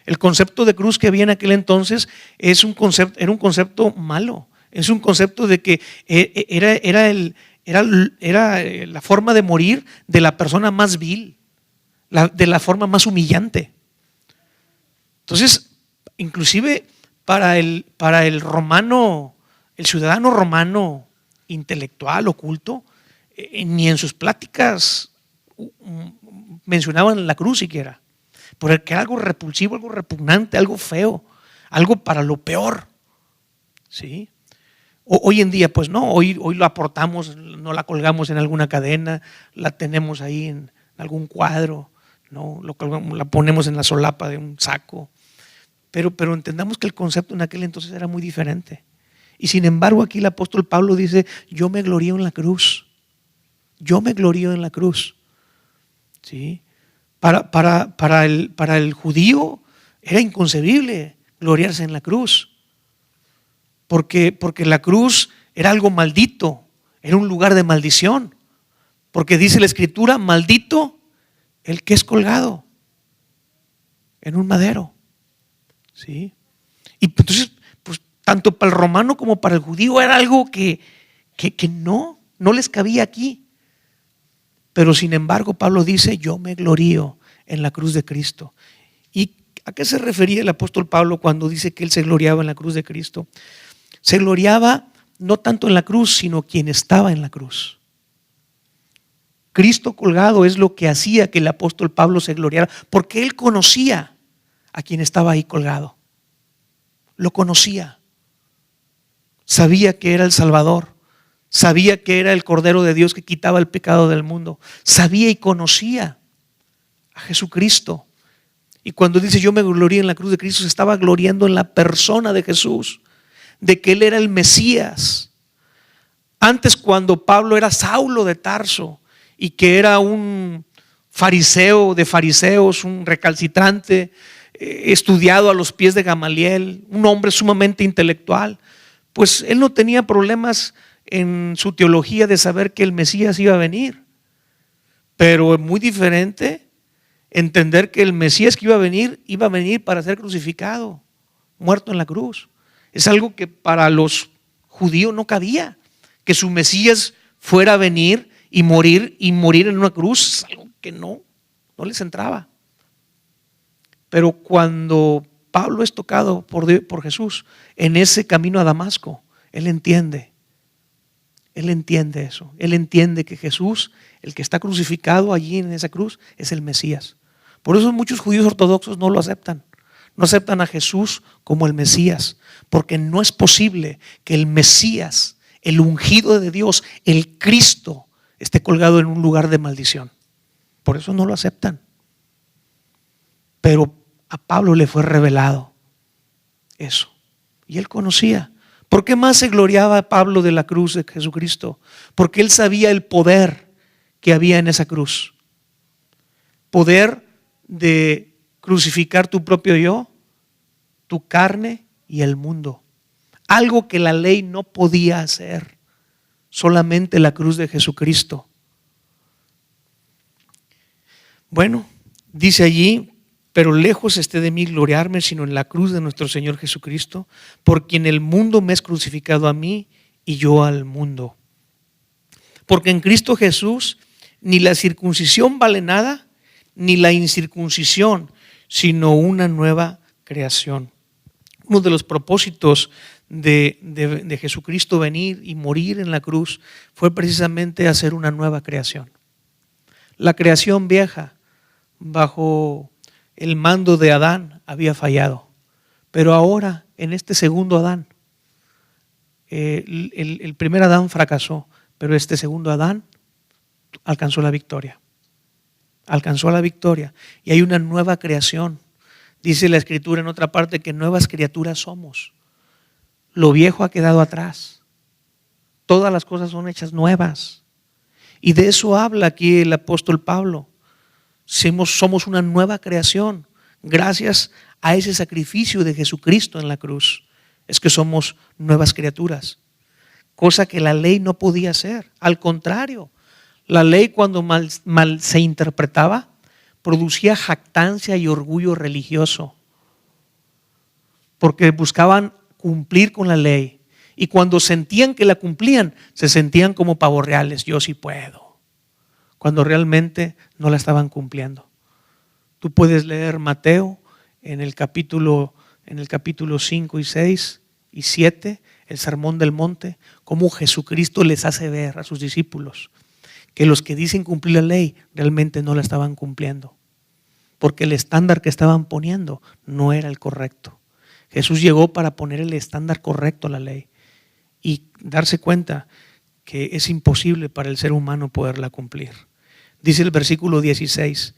El concepto de cruz que había en aquel entonces era un concepto malo. Es un concepto de que era la forma de morir de la persona más vil, de la forma más humillante. Entonces, inclusive para el romano, el ciudadano romano intelectual, oculto, ni en sus pláticas mencionaban la cruz siquiera, porque era algo repulsivo, algo repugnante, algo feo, algo para lo peor, ¿sí? Hoy en día pues no, hoy lo aportamos, no la colgamos en alguna cadena, la tenemos ahí en algún cuadro, ¿no? La ponemos en la solapa de un saco, pero entendamos que el concepto en aquel entonces era muy diferente. Y sin embargo aquí el apóstol Pablo dice, yo me glorío en la cruz, yo me glorío en la cruz, ¿sí? Para el judío era inconcebible gloriarse en la cruz. Porque la cruz era algo maldito, era un lugar de maldición. Porque dice la Escritura, maldito el que es colgado en un madero, ¿sí? Y entonces, pues, tanto para el romano como para el judío era algo que no les cabía aquí. Pero sin embargo, Pablo dice, yo me glorío en la cruz de Cristo. ¿Y a qué se refería el apóstol Pablo cuando dice que él se gloriaba en la cruz de Cristo? Se gloriaba no tanto en la cruz, sino quien estaba en la cruz. Cristo colgado es lo que hacía que el apóstol Pablo se gloriara, porque él conocía a quien estaba ahí colgado. Lo conocía. Sabía que era el Salvador. Sabía que era el Cordero de Dios que quitaba el pecado del mundo. Sabía y conocía a Jesucristo. Y cuando dice yo me glorío en la cruz de Cristo, se estaba gloriando en la persona de Jesús, de que él era el Mesías. Antes, cuando Pablo era Saulo de Tarso y que era un fariseo de fariseos, un recalcitrante, estudiado a los pies de Gamaliel, un hombre sumamente intelectual, pues él no tenía problemas en su teología de saber que el Mesías iba a venir. Pero es muy diferente entender que el Mesías que iba a venir para ser crucificado, muerto en la cruz. Es algo que para los judíos no cabía, que su Mesías fuera a venir y morir en una cruz, es algo que no les entraba. Pero cuando Pablo es tocado por Jesús en ese camino a Damasco, él entiende eso, él entiende que Jesús, el que está crucificado allí en esa cruz, es el Mesías. Por eso muchos judíos ortodoxos no lo aceptan. No aceptan a Jesús como el Mesías, porque no es posible que el Mesías, el ungido de Dios, el Cristo, esté colgado en un lugar de maldición. Por eso no lo aceptan. Pero a Pablo le fue revelado eso, y él conocía. ¿Por qué más se gloriaba Pablo de la cruz de Jesucristo? Porque él sabía el poder que había en esa cruz. Poder de crucificar tu propio yo, tu carne y el mundo. Algo que la ley no podía hacer. Solamente la cruz de Jesucristo. Bueno, dice allí, pero lejos esté de mí gloriarme, sino en la cruz de nuestro Señor Jesucristo, por quien el mundo me es crucificado a mí y yo al mundo. Porque en Cristo Jesús ni la circuncisión vale nada, ni la incircuncisión, sino una nueva creación. Uno de los propósitos de Jesucristo venir y morir en la cruz fue precisamente hacer una nueva creación. La creación vieja, bajo el mando de Adán, había fallado. Pero ahora, en este segundo Adán, el primer Adán fracasó, pero este segundo Adán alcanzó la victoria. Alcanzó la victoria y hay una nueva creación. Dice la Escritura en otra parte que nuevas criaturas somos. Lo viejo ha quedado atrás. Todas las cosas son hechas nuevas. Y de eso habla aquí el apóstol Pablo. Somos una nueva creación gracias a ese sacrificio de Jesucristo en la cruz. Es que somos nuevas criaturas, cosa que la ley no podía hacer. Al contrario, la ley cuando mal se interpretaba producía jactancia y orgullo religioso, porque buscaban cumplir con la ley y cuando sentían que la cumplían se sentían como pavos reales, yo sí puedo, cuando realmente no la estaban cumpliendo. Tú puedes leer Mateo en el capítulo 5 y 6 y 7, el Sermón del Monte, cómo Jesucristo les hace ver a sus discípulos que los que dicen cumplir la ley realmente no la estaban cumpliendo, porque el estándar que estaban poniendo no era el correcto. Jesús llegó para poner el estándar correcto a la ley y darse cuenta que es imposible para el ser humano poderla cumplir. Dice el versículo 16,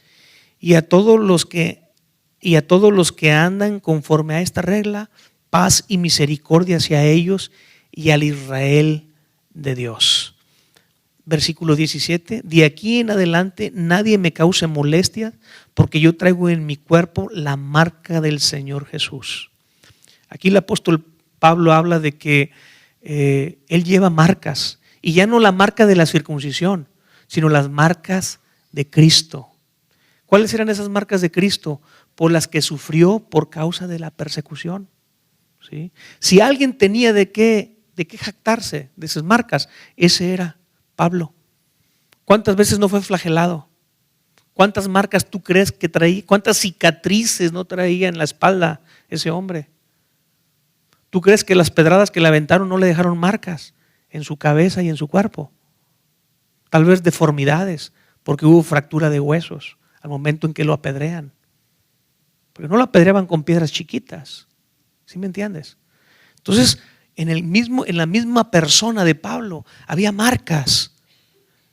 y a todos los que andan conforme a esta regla, paz y misericordia hacia ellos y al Israel de Dios. Versículo 17, de aquí en adelante nadie me cause molestia porque yo traigo en mi cuerpo la marca del Señor Jesús. Aquí el apóstol Pablo habla de que él lleva marcas y ya no la marca de la circuncisión, sino las marcas de Cristo. ¿Cuáles eran esas marcas de Cristo? Por las que sufrió por causa de la persecución. ¿Sí? Si alguien tenía de qué jactarse de esas marcas, ese era Pablo. ¿Cuántas veces no fue flagelado? ¿Cuántas marcas tú crees que traía? ¿Cuántas cicatrices no traía en la espalda ese hombre? ¿Tú crees que las pedradas que le aventaron no le dejaron marcas en su cabeza y en su cuerpo? Tal vez deformidades, porque hubo fractura de huesos al momento en que lo apedrean. Porque no lo apedreaban con piedras chiquitas. ¿Sí me entiendes? Entonces, en la misma persona de Pablo había marcas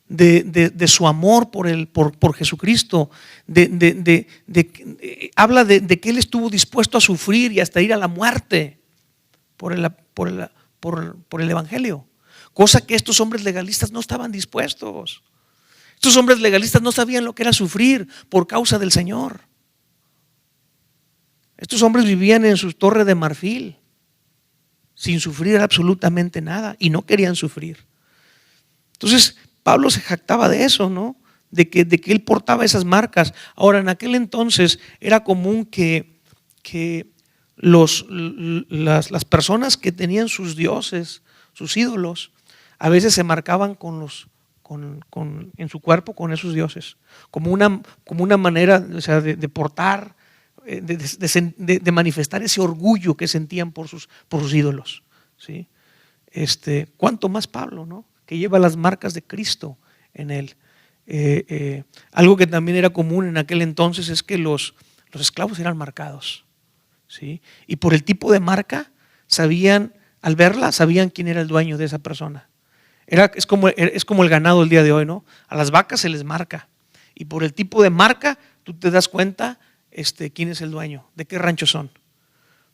de su amor por Jesucristo. Habla de que él estuvo dispuesto a sufrir y hasta ir a la muerte por el evangelio. Cosa que estos hombres legalistas no estaban dispuestos. Estos hombres legalistas no sabían lo que era sufrir por causa del Señor. Estos hombres vivían en su torre de marfil sin sufrir absolutamente nada y no querían sufrir. Entonces Pablo se jactaba de eso, ¿no? De que él portaba esas marcas. Ahora, en aquel entonces era común que las personas que tenían sus dioses, sus ídolos, a veces se marcaban en su cuerpo con esos dioses, como una manera, o sea, de portar, de manifestar ese orgullo que sentían por sus ídolos, ¿sí? Cuánto más Pablo, ¿no? Que lleva las marcas de Cristo en él. Algo que también era común en aquel entonces es que los esclavos eran marcados, ¿sí? Y por el tipo de marca al verla sabían quién era el dueño de esa persona. Es como el ganado el día de hoy, ¿no? A las vacas se les marca y por el tipo de marca tú te das cuenta quién es el dueño, de qué rancho son.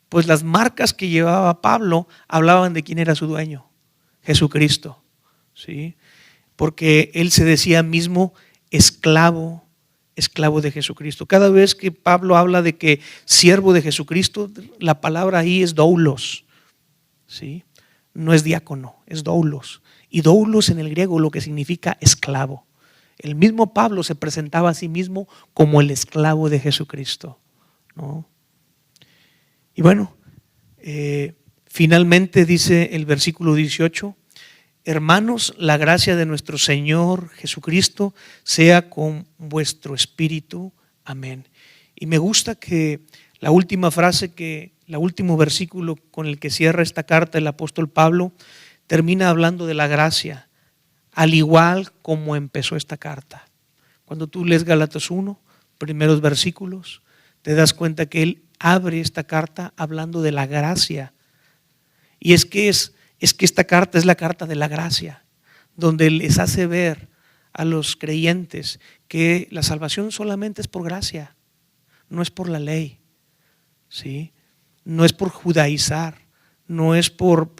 Pues las marcas que llevaba Pablo hablaban de quién era su dueño, Jesucristo, ¿sí? Porque él se decía mismo esclavo de Jesucristo. Cada vez que Pablo habla de que siervo de Jesucristo, la palabra ahí es doulos, ¿sí? No es diácono, es doulos. Y doulos en el griego lo que significa esclavo. El mismo Pablo se presentaba a sí mismo como el esclavo de Jesucristo, ¿no? Y bueno, finalmente dice el versículo 18, hermanos, la gracia de nuestro Señor Jesucristo sea con vuestro espíritu. Amén. Y me gusta que la última frase que el último versículo con el que cierra esta carta el apóstol Pablo, termina hablando de la gracia, al igual como empezó esta carta. Cuando tú lees Gálatas 1, primeros versículos, te das cuenta que él abre esta carta hablando de la gracia. Y es que esta carta es la carta de la gracia, donde les hace ver a los creyentes que la salvación solamente es por gracia, no es por la ley, ¿sí? No es por judaizar, no es por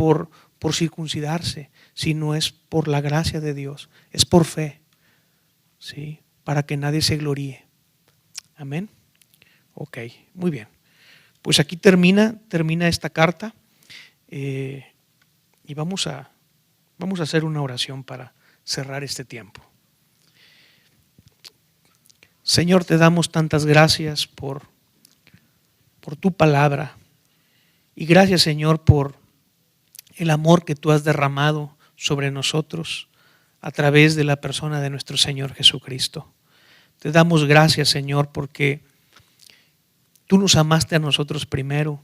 circuncidarse, sino es por la gracia de Dios, es por fe, ¿sí? Para que nadie se gloríe. Amén. Ok, muy bien. Pues aquí termina esta carta y vamos a hacer una oración para cerrar este tiempo. Señor, te damos tantas gracias por tu palabra y gracias, Señor, por el amor que tú has derramado sobre nosotros a través de la persona de nuestro Señor Jesucristo. Te damos gracias, Señor, porque tú nos amaste a nosotros primero.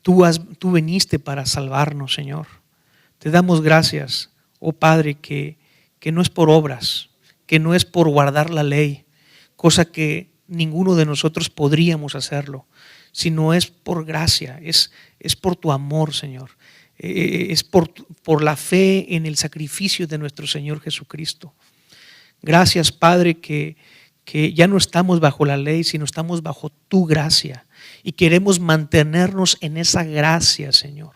Tú viniste para salvarnos, Señor. Te damos gracias, oh Padre, que no es por obras, que no es por guardar la ley, cosa que ninguno de nosotros podríamos hacerlo, sino es por gracia, es por tu amor, Señor. Es por la fe en el sacrificio de nuestro Señor Jesucristo. Gracias, Padre, que ya no estamos bajo la ley, sino estamos bajo tu gracia y queremos mantenernos en esa gracia, Señor,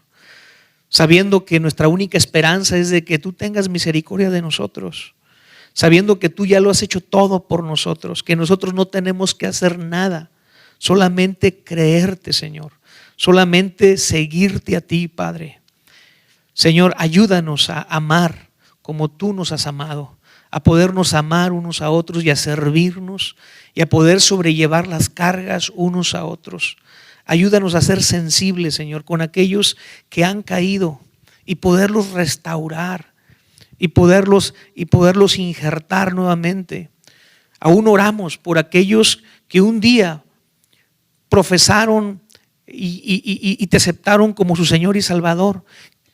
sabiendo que nuestra única esperanza es de que tú tengas misericordia de nosotros, sabiendo que tú ya lo has hecho todo por nosotros, que nosotros no tenemos que hacer nada, solamente creerte, Señor, solamente seguirte a ti, Padre. Señor, ayúdanos a amar como tú nos has amado, a podernos amar unos a otros y a servirnos y a poder sobrellevar las cargas unos a otros. Ayúdanos a ser sensibles, Señor, con aquellos que han caído y poderlos restaurar y poderlos injertar nuevamente. Aún oramos por aquellos que un día profesaron y te aceptaron como su Señor y Salvador,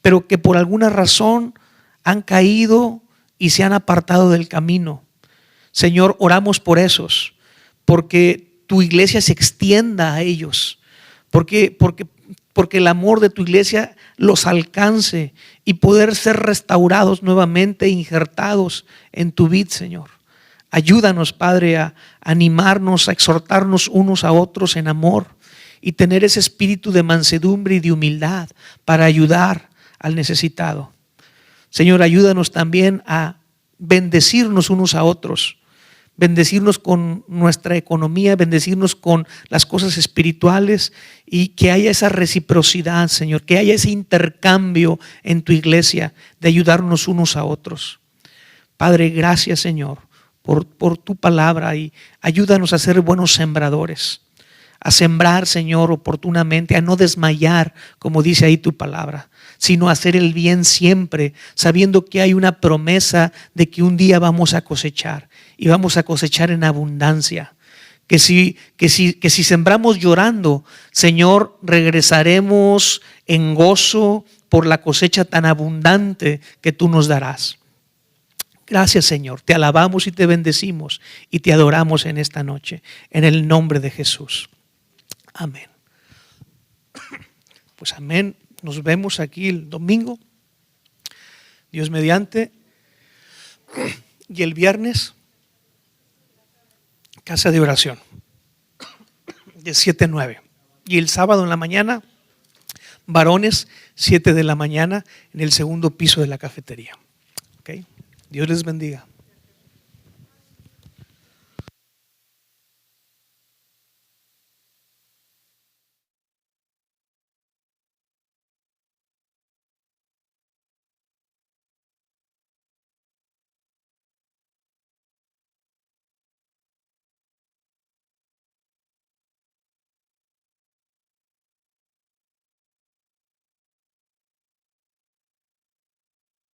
pero que por alguna razón han caído y se han apartado del camino. Señor, oramos por esos, porque tu iglesia se extienda a ellos, porque el amor de tu iglesia los alcance y poder ser restaurados nuevamente, injertados en tu vid, Señor. Ayúdanos, Padre, a animarnos, a exhortarnos unos a otros en amor y tener ese espíritu de mansedumbre y de humildad para ayudar al necesitado. Señor, ayúdanos también a bendecirnos unos a otros, bendecirnos con nuestra economía, bendecirnos con las cosas espirituales y que haya esa reciprocidad, Señor, que haya ese intercambio en tu iglesia de ayudarnos unos a otros. Padre, gracias, Señor, por tu palabra y ayúdanos a ser buenos sembradores, a sembrar, Señor, oportunamente, a no desmayar, como dice ahí tu palabra, sino a hacer el bien siempre, sabiendo que hay una promesa de que un día vamos a cosechar y vamos a cosechar en abundancia. Que si sembramos llorando, Señor, regresaremos en gozo por la cosecha tan abundante que tú nos darás. Gracias, Señor, te alabamos y te bendecimos y te adoramos en esta noche, en el nombre de Jesús. Amén. Pues amén. Nos vemos aquí el domingo, Dios mediante, y el viernes, casa de oración, de 7 a 9. Y el sábado en la mañana, varones, 7 de la mañana, en el segundo piso de la cafetería. ¿Okay? Dios les bendiga.